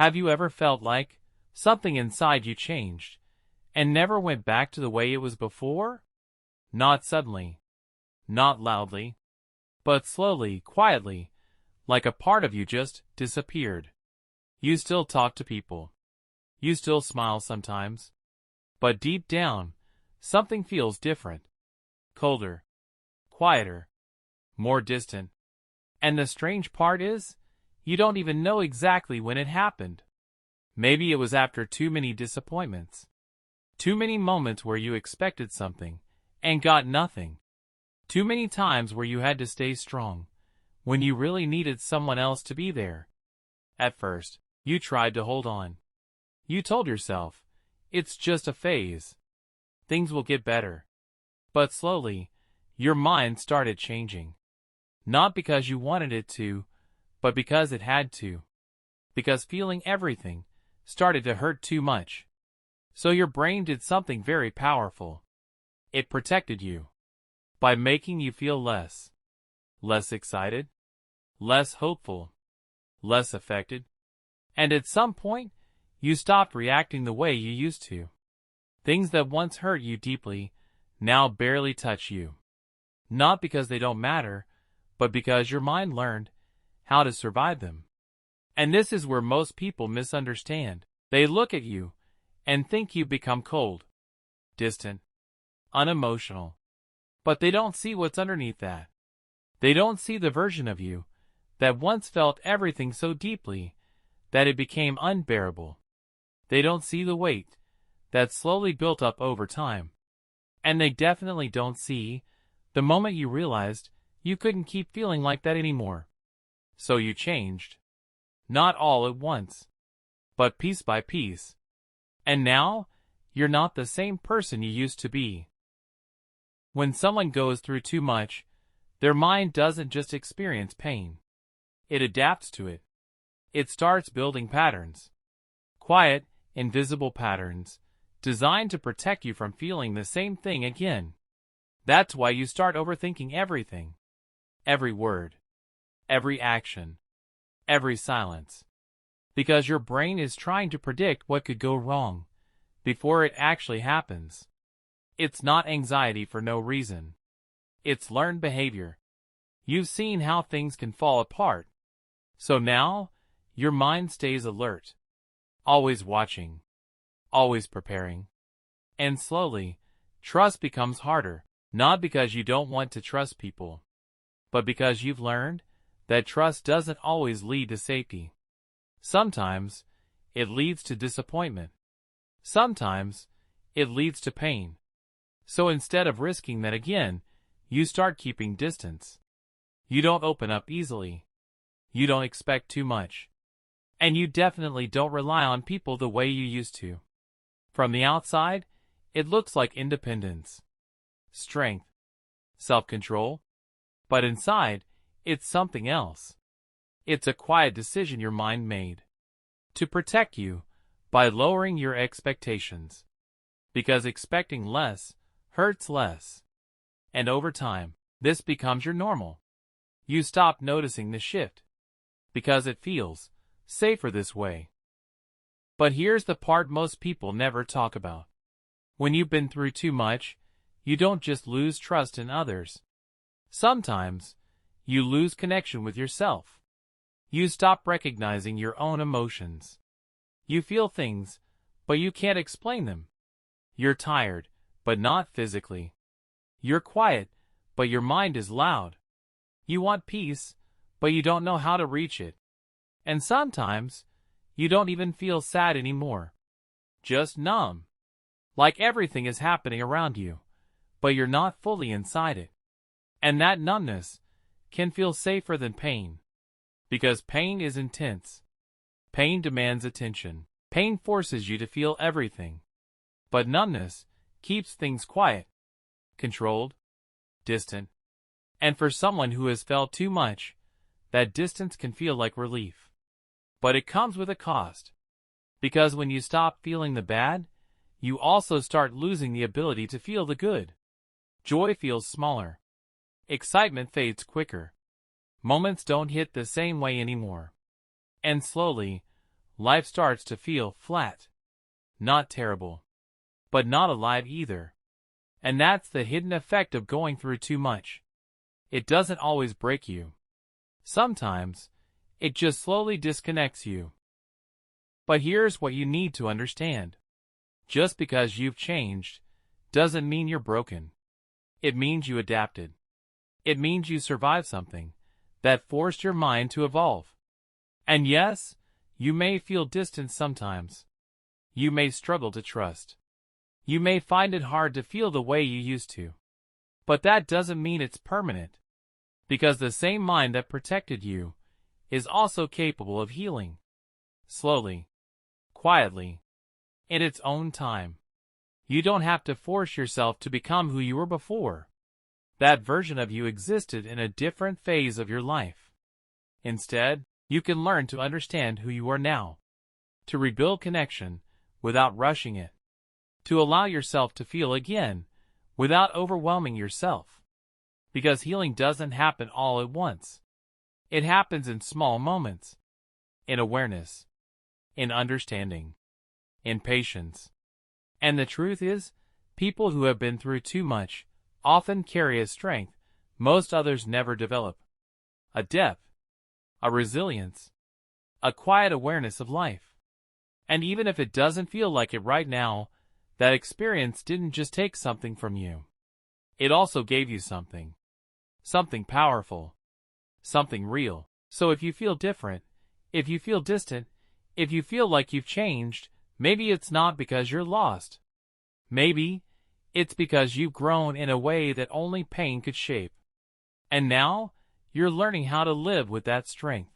Have you ever felt like something inside you changed and never went back to the way it was before? Not suddenly, not loudly, but slowly, quietly, like a part of you just disappeared. You still talk to people. You still smile sometimes. But deep down, something feels different. Colder, quieter, more distant. And the strange part is, you don't even know exactly when it happened. Maybe it was after too many disappointments. Too many moments where you expected something and got nothing. Too many times where you had to stay strong when you really needed someone else to be there. At first, you tried to hold on. You told yourself, it's just a phase. Things will get better. But slowly, your mind started changing. Not because you wanted it to, but because it had to. Because feeling everything started to hurt too much. So your brain did something very powerful. It protected you by making you feel less excited, less hopeful, less affected. And at some point, you stopped reacting the way you used to. Things that once hurt you deeply now barely touch you. Not because they don't matter, but because your mind learned how to survive them. And this is where most people misunderstand. They look at you and think you've become cold, distant, unemotional. But they don't see what's underneath that. They don't see the version of you that once felt everything so deeply that it became unbearable. They don't see the weight that slowly built up over time. And they definitely don't see the moment you realized you couldn't keep feeling like that anymore. So you changed. Not all at once, but piece by piece. And now, you're not the same person you used to be. When someone goes through too much, their mind doesn't just experience pain. It adapts to it. It starts building patterns. Quiet, invisible patterns, designed to protect you from feeling the same thing again. That's why you start overthinking everything. Every word. Every action. Every silence. Because your brain is trying to predict what could go wrong before it actually happens. It's not anxiety for no reason. It's learned behavior. You've seen how things can fall apart. So now, your mind stays alert. Always watching. Always preparing. And slowly, trust becomes harder. Not because you don't want to trust people, but because you've learned that trust doesn't always lead to safety. Sometimes, it leads to disappointment. Sometimes, it leads to pain. So instead of risking that again, you start keeping distance. You don't open up easily. You don't expect too much. And you definitely don't rely on people the way you used to. From the outside, it looks like independence, strength, self-control. But inside, it's something else. It's a quiet decision your mind made to protect you by lowering your expectations. Because expecting less hurts less. And over time, this becomes your normal. You stop noticing the shift because it feels safer this way. But here's the part most people never talk about. When you've been through too much, you don't just lose trust in others. Sometimes, you lose connection with yourself. You stop recognizing your own emotions. You feel things, but you can't explain them. You're tired, but not physically. You're quiet, but your mind is loud. You want peace, but you don't know how to reach it. And sometimes, you don't even feel sad anymore. Just numb. Like everything is happening around you, but you're not fully inside it. And that numbness can feel safer than pain. Because pain is intense. Pain demands attention. Pain forces you to feel everything. But numbness keeps things quiet, controlled, distant. And for someone who has felt too much, that distance can feel like relief. But it comes with a cost. Because when you stop feeling the bad, you also start losing the ability to feel the good. Joy feels smaller. Excitement fades quicker. Moments don't hit the same way anymore. And slowly, life starts to feel flat. Not terrible, but not alive either. And that's the hidden effect of going through too much. It doesn't always break you. Sometimes, it just slowly disconnects you. But here's what you need to understand. Just because you've changed, doesn't mean you're broken. It means you adapted. It means you survived something that forced your mind to evolve. And yes, you may feel distant sometimes. You may struggle to trust. You may find it hard to feel the way you used to. But that doesn't mean it's permanent. Because the same mind that protected you is also capable of healing. Slowly, quietly, in its own time. You don't have to force yourself to become who you were before. That version of you existed in a different phase of your life. Instead, you can learn to understand who you are now. To rebuild connection without rushing it. To allow yourself to feel again without overwhelming yourself. Because healing doesn't happen all at once. It happens in small moments. In awareness. In understanding. In patience. And the truth is, people who have been through too much often carry a strength most others never develop. A depth. A resilience. A quiet awareness of life. And even if it doesn't feel like it right now, that experience didn't just take something from you. It also gave you something. Something powerful. Something real. So if you feel different, if you feel distant, if you feel like you've changed, maybe it's not because you're lost. Maybe it's because you've grown in a way that only pain could shape. And now, you're learning how to live with that strength.